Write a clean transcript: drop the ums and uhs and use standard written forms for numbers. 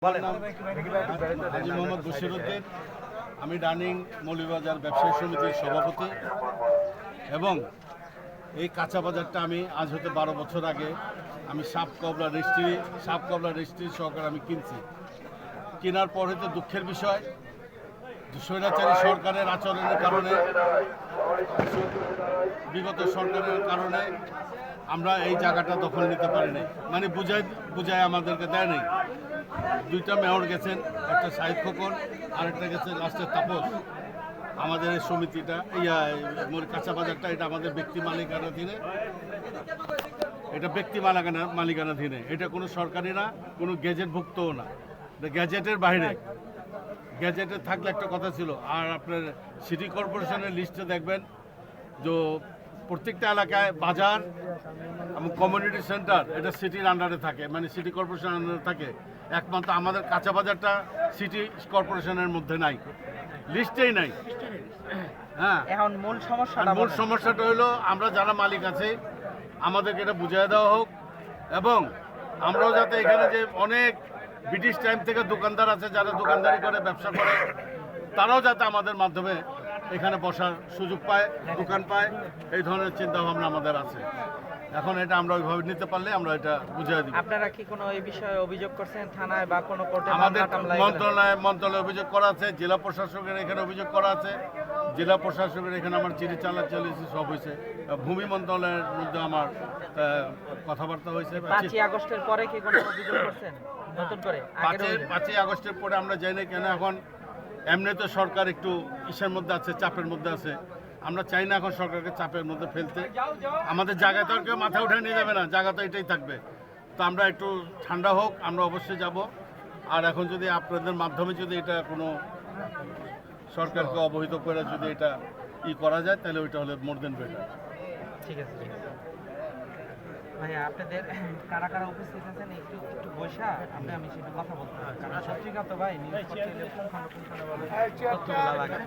হাজী মোহাম্মদ বশিরউদ্দিন, আমি ডানিং মৌলভীবাজার ব্যবসায়ী সমিতির সভাপতি এবং এই কাঁচা বাজারটা আমি আজ হতে 12 বছর আগে আমি সাপ কবলা রেজিস্ট্রি সহকারে আমি কিনছি। কেনার পর হতে দুঃখের বিষয় স্বৈরাচারী সরকারের আচরণের কারণে, বিগত সরকারের কারণে আমরা এই জায়গাটা দখল নিতে পারি নাই, মানে বুঝায় আমাদেরকে দেয় নাই। দুইটা মেয়র গেছেন, একটা সাহিদ খোকন আর একটা গেছে লাস্টের তাপস। আমাদের এই সমিতিটা কাঁচা বাজারটা এটা আমাদের ব্যক্তি মালিকানাধীনে, এটা কোনো সরকারি না, কোনো গেজেটভুক্তও না, এটা গ্যাজেটের বাইরে। গ্যাজেটে থাকলে একটা কথা ছিল। আর আপনার সিটি কর্পোরেশনের লিস্টে দেখবেন যে প্রত্যেকটা এলাকায় বাজার এবং কমিউনিটি সেন্টার এটা সিটির আন্ডারে থাকে, মানে সিটি কর্পোরেশনের আন্ডারে থাকে। একমাত্র আমাদের কাঁচা বাজারটা সিটি কর্পোরেশনের মধ্যে নাই, লিস্টেই নাই। হ্যাঁ, এখন মূল সমস্যাটা হলো আমরা যারা মালিক আছে আমাদেরকে এটা বুঝিয়ে দেওয়া হোক, এবং আমরাও যাতে এখানে যে অনেক ব্রিটিশ টাইম থেকে দোকানদার আছে যারা দোকানদারি করে ব্যবসা করে, তারাও যাতে আমাদের মাধ্যমে এখানে বসার সুযোগ পায়, দোকান পায়, এই ধরনের চিন্তা ভাবনা আমাদের আছে। এখন এটা আমরা ওইভাবে নিতে পারলে আমরা এটা বুঝিয়ে দিব। আপনারা কি কোনো এই বিষয়ে অভিযোগ করছেন থানায় বা কোনো কোর্টে? আমাদের মন্ত্রণালয়ে অভিযোগ করা আছে, জেলা প্রশাসকের এখানে অভিযোগ করা আছে, জেলা প্রশাসকের এখানে আমার চিঠি চালিয়েছি, সব হয়েছে। ভূমি মন্ত্রণালয়ের মধ্যে আমার কথাবার্তা হয়েছে। 5ই আগস্টের পরে কি কোনো অভিযোগ করছেন নতুন করে? 5ই আগস্টের পরে আমরা যাই না কেন, এখন এমনি তো সরকার একটু ইসের মধ্যে আছে, চাপের মধ্যে আছে। আমরা চাই না এখন সরকারকে চাপের মধ্যে ফেলতে। আমাদের জায়গা তো আর কেউ মাথা উঠে নিয়ে যাবে না, জায়গা তো এটাই থাকবে। তো আমরা একটু ঠান্ডা হোক, আমরা অবশ্যই যাব। আর এখন যদি আপনাদের মাধ্যমে যদি এটা কোনো সরকারকে অবহিত করে যদি এটা করা যায়, তাহলে ওইটা হলে মোর দেন বেটার। ঠিক আছে, ঠিক আছে ভাইয়া। আপনাদের কারা কারা উপস্থিত আছেন একটু বসা আমি সেটা কথা বলতে পারি, কারণ পত্রিকা তো ভাই নিউজ করতে পুঙ্খানুপুঙ্খানুভাবে তথ্যগুলো লাগে।